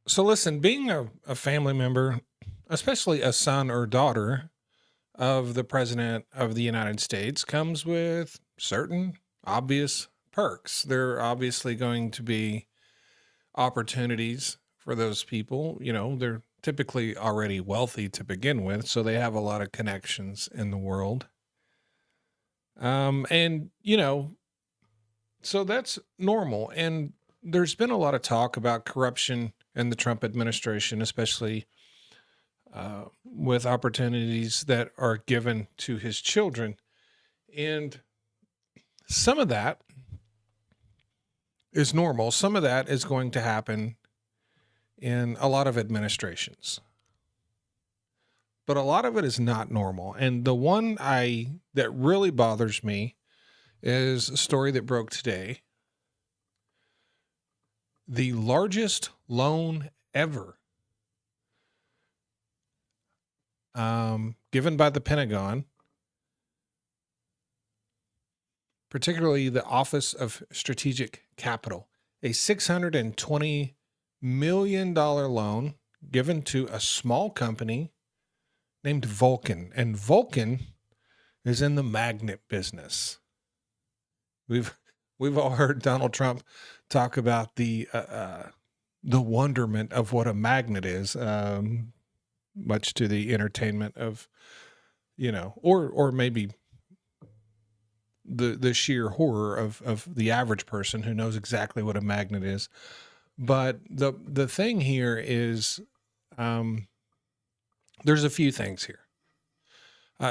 So listen, being a family member, especially a son or daughter of the president of the United States, comes with certain obvious perks. There are obviously going to be opportunities for those people. They're typically already wealthy to begin with, so they have a lot of connections in the world. And so that's normal. And there's been a lot of talk about corruption in the Trump administration, especially with opportunities that are given to his children. And some of that is normal. Some of that is going to happen in a lot of administrations. But a lot of it is not normal. And the one I that really bothers me is a story that broke today. The largest loan ever given by the Pentagon, particularly the Office of Strategic Capital, a $620 million loan given to a small company named Vulcan. And Vulcan is in the magnet business. We've all heard Donald Trump talk about the wonderment of what a magnet is, much to the entertainment of, or maybe the sheer horror of the average person who knows exactly what a magnet is. But the thing here is, there's a few things here.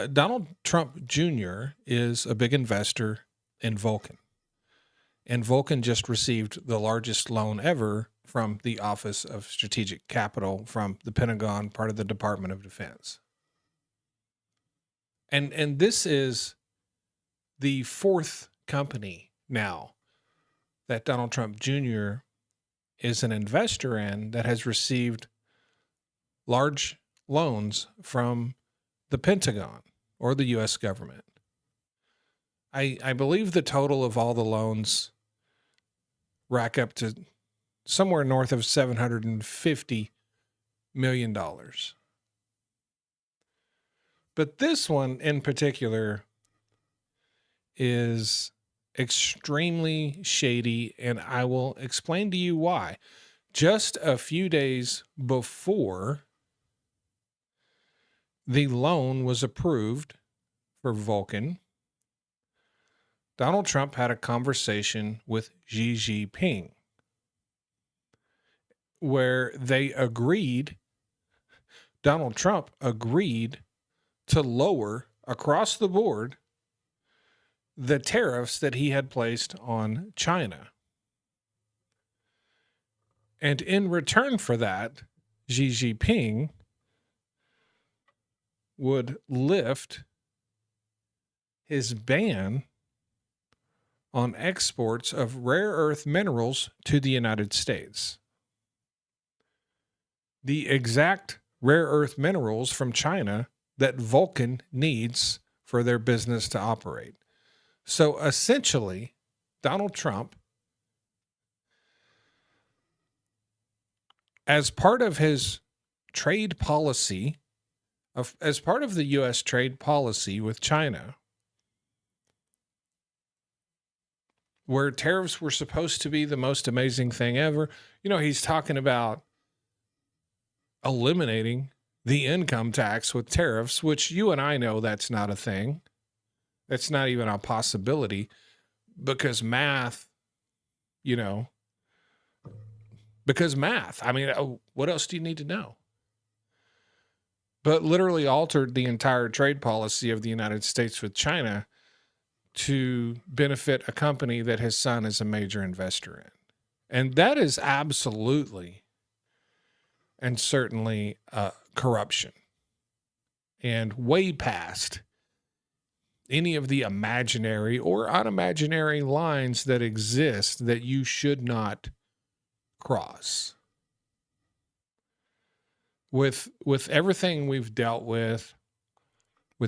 Donald Trump Jr. is a big investor in Vulcan, and Vulcan just received the largest loan ever from the Office of Strategic Capital from the Pentagon, part of the Department of Defense. And this is the fourth company now that Donald Trump Jr. is an investor in that has received large loans from the Pentagon or the U.S. government. I believe the total of all the loans rack up to somewhere north of $750 million. But this one in particular is extremely shady, and I will explain to you why. Just a few days before the loan was approved for Vulcan, Donald Trump had a conversation with Xi Jinping where Donald Trump agreed to lower across the board the tariffs that he had placed on China. And in return for that, Xi Jinping would lift his ban on exports of rare earth minerals to the United States. The exact rare earth minerals from China that Vulcan needs for their business to operate. So essentially, Donald Trump, as part of his trade policy, as part of the U.S. trade policy with China, where tariffs were supposed to be the most amazing thing ever, he's talking about eliminating the income tax with tariffs, which you and I know that's not a thing. That's not even a possibility because math, I mean, what else do you need to know? But literally altered the entire trade policy of the United States with China to benefit a company that his son is a major investor in. And that is absolutely and certainly corruption, and way past any of the imaginary or unimaginary lines that exist that you should not cross. With everything we've dealt with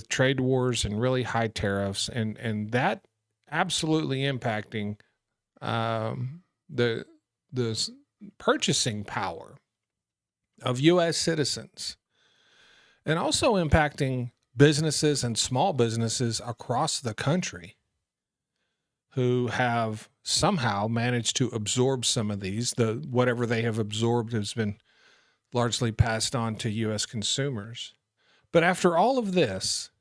trade wars and really high tariffs, and that absolutely impacting the purchasing power of U.S. citizens, and also impacting businesses and small businesses across the country who have somehow managed to absorb some of these. The whatever they have absorbed has been largely passed on to U.S. consumers. But after all of this,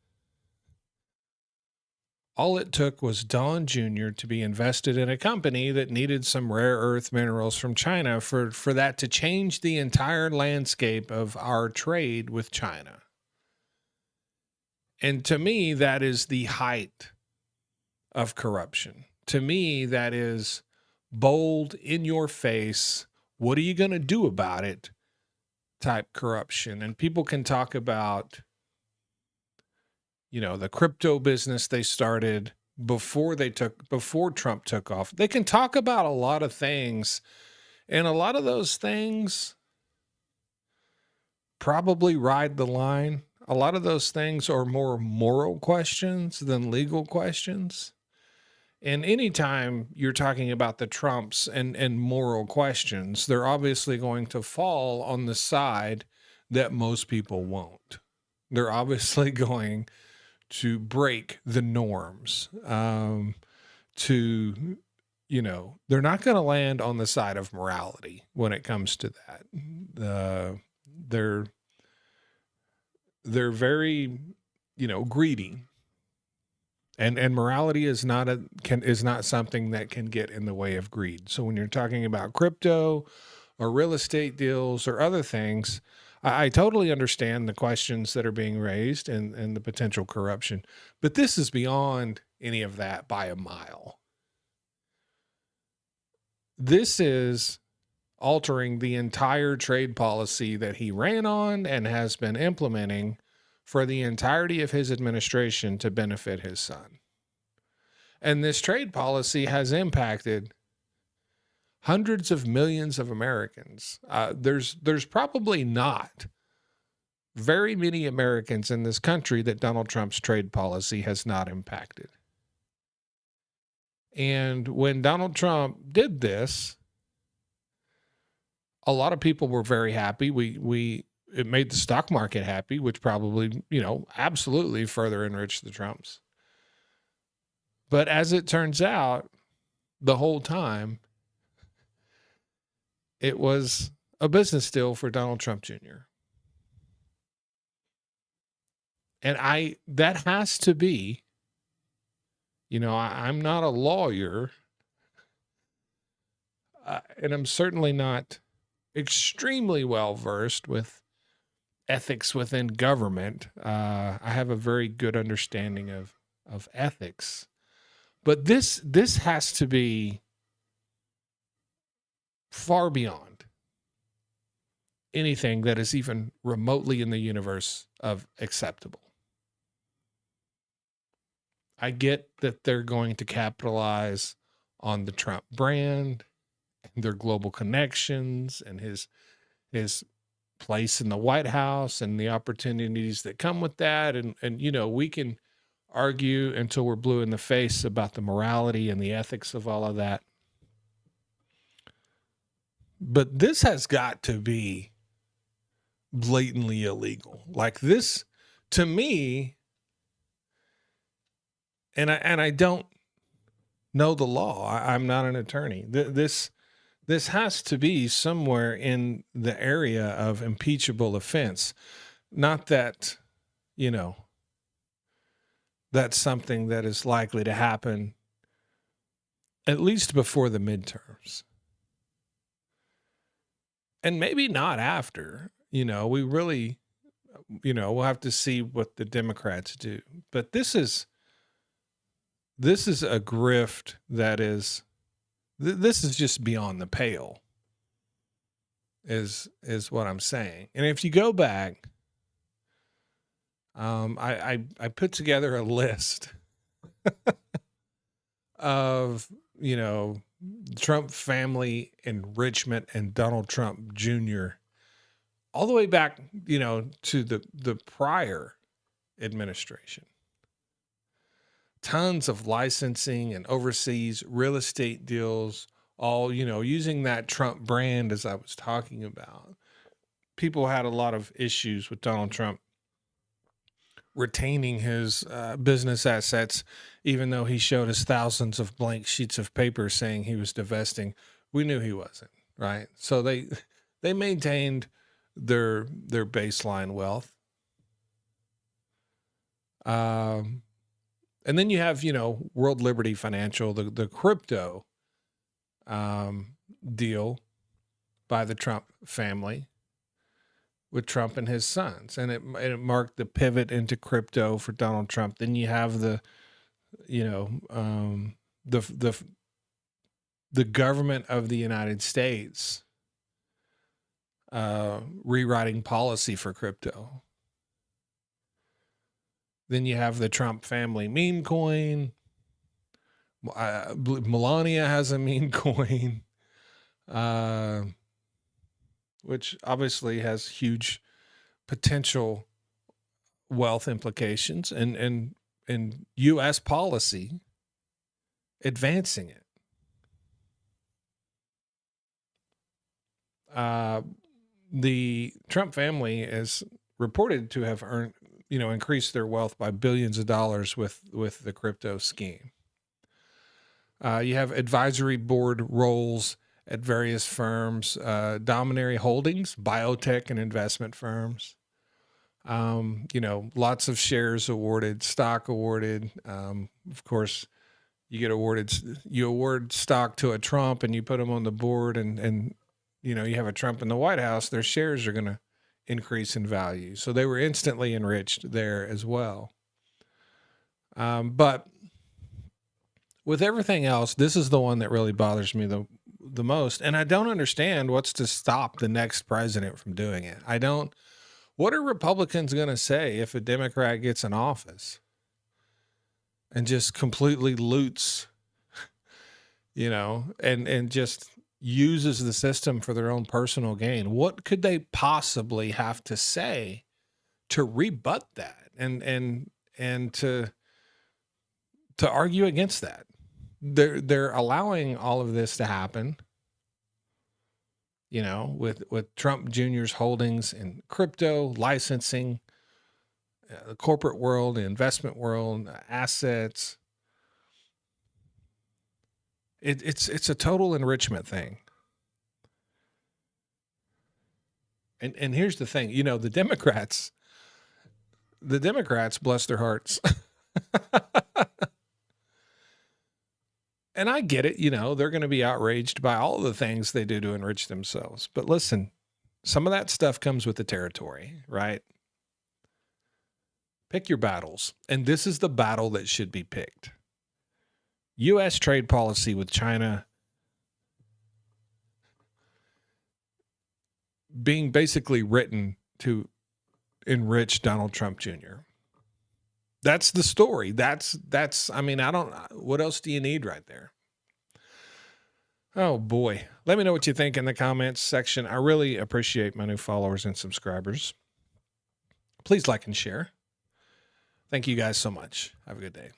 all it took was Don Jr. to be invested in a company that needed some rare earth minerals from China for that to change the entire landscape of our trade with China. And to me, that is the height of corruption. To me, that is bold, in your face, what are you going to do about it type corruption. And people can talk about, the crypto business they started before Trump took off. They can talk about a lot of things, and a lot of those things probably ride the line. A lot of those things are more moral questions than legal questions. And anytime you're talking about the Trumps and moral questions, they're obviously going to fall on the side that most people won't. They're obviously going to break the norms. They're not going to land on the side of morality when it comes to that. They're very, greedy. And morality is not something that can get in the way of greed. So when you're talking about crypto or real estate deals or other things, I totally understand the questions that are being raised and the potential corruption, but this is beyond any of that by a mile. This is altering the entire trade policy that he ran on and has been implementing for the entirety of his administration to benefit his son. And this trade policy has impacted hundreds of millions of Americans. There's probably not very many Americans in this country that Donald Trump's trade policy has not impacted. And when Donald Trump did this, a lot of people were very happy. It made the stock market happy, which probably, absolutely further enriched the Trumps. But as it turns out, the whole time, it was a business deal for Donald Trump Jr. And that has to be, I'm not a lawyer, and I'm certainly not extremely well versed with ethics within government. I have a very good understanding of ethics, but this has to be far beyond anything that is even remotely in the universe of acceptable. I get that they're going to capitalize on the Trump brand and their global connections and his place in the White House and the opportunities that come with that. And we can argue until we're blue in the face about the morality and the ethics of all of that. But this has got to be blatantly illegal. Like this, to me, and I don't know the law. I'm not an attorney. This has to be somewhere in the area of impeachable offense. Not that, that's something that is likely to happen at least before the midterms. And maybe not after. We really, we'll have to see what the Democrats do. But this is a grift that is, this is just beyond the pale, is what I'm saying. And if you go back, I put together a list of, Trump family enrichment and Donald Trump Jr. all the way back, to the prior administration. Tons of licensing and overseas real estate deals, all, using that Trump brand as I was talking about. people had a lot of issues with Donald Trump retaining his business assets, even though he showed us thousands of blank sheets of paper saying he was divesting. We knew he wasn't, right? So they maintained their baseline wealth. And then you have, World Liberty Financial, the crypto deal by the Trump family with Trump and his sons, and it marked the pivot into crypto for Donald Trump. Then you have the government of the United States rewriting policy for crypto. Then you have the Trump family meme coin. Melania has a meme coin, which obviously has huge potential wealth implications and U.S. policy advancing it. The Trump family is reported to have earned, increased their wealth by billions of dollars with the crypto scheme. You have advisory board roles at various firms, Dominary Holdings, biotech and investment firms. Lots of shares awarded, stock awarded. Of course, you award stock to a Trump and you put them on the board and you have a Trump in the White House, their shares are going to increase in value. So they were instantly enriched there as well. But with everything else, this is the one that really bothers me the most. And I don't understand what's to stop the next president from doing it. What are Republicans going to say if a Democrat gets in office and just completely loots, and just uses the system for their own personal gain? What could they possibly have to say to rebut that and to argue against that? They're allowing all of this to happen, with Trump Jr.'s holdings in crypto, licensing, the corporate world, the investment world, assets. It's a total enrichment thing. And here's the thing, the Democrats, bless their hearts. And I get it, they're going to be outraged by all of the things they do to enrich themselves. But listen, some of that stuff comes with the territory, right? Pick your battles. And this is the battle that should be picked. U.S. trade policy with China being basically written to enrich Donald Trump Jr. That's the story. What else do you need right there? Oh boy. Let me know what you think in the comments section. I really appreciate my new followers and subscribers. Please like and share. Thank you guys so much. Have a good day.